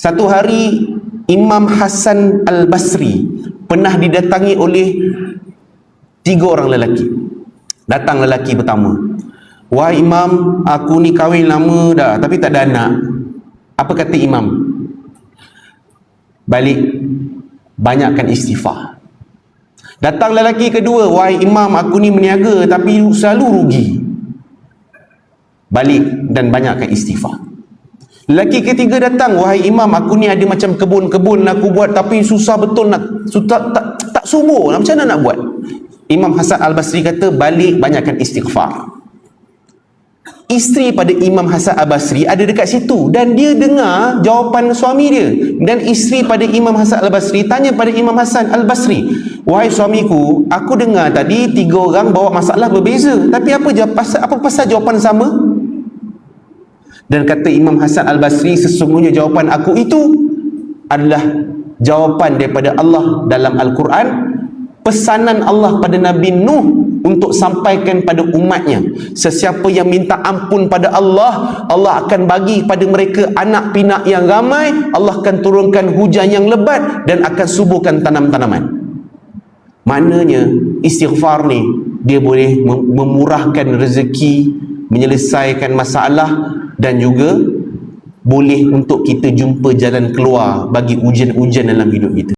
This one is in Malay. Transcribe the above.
Satu hari Imam Hasan Al-Basri pernah didatangi oleh 3 orang lelaki. Datang lelaki pertama, "Wahai Imam, aku ni kahwin lama dah tapi tak ada anak." Apa kata Imam? "Balik, banyakkan istighfar." Datang lelaki kedua, "Wahai Imam, aku ni meniaga tapi selalu rugi." Balik dan banyakkan istighfar. Lelaki ketiga datang, "Wahai Imam, aku ni ada macam kebun-kebun aku buat tapi susah betul tak subur, macam mana nak buat?" Imam Hasan Al-Basri kata, "Balik, banyakkan istighfar." Isteri pada Imam Hasan Al-Basri ada dekat situ dan dia dengar jawapan suami dia. Dan isteri pada Imam Hasan Al-Basri tanya pada Imam Hasan Al-Basri, "Wahai suamiku, aku dengar tadi 3 orang bawa masalah berbeza, tapi apa pasal jawapan sama?" Dan kata Imam Hasan Al-Basri, "Sesungguhnya jawapan aku itu adalah jawapan daripada Allah dalam Al-Quran, pesanan Allah pada Nabi Nuh untuk sampaikan pada umatnya. Sesiapa yang minta ampun pada Allah, Allah akan bagi pada mereka anak pinak yang ramai, Allah akan turunkan hujan yang lebat dan akan suburkan tanam-tanaman." Maknanya istighfar ni dia boleh memurahkan rezeki, menyelesaikan masalah, dan juga boleh untuk kita jumpa jalan keluar bagi ujian-ujian dalam hidup kita.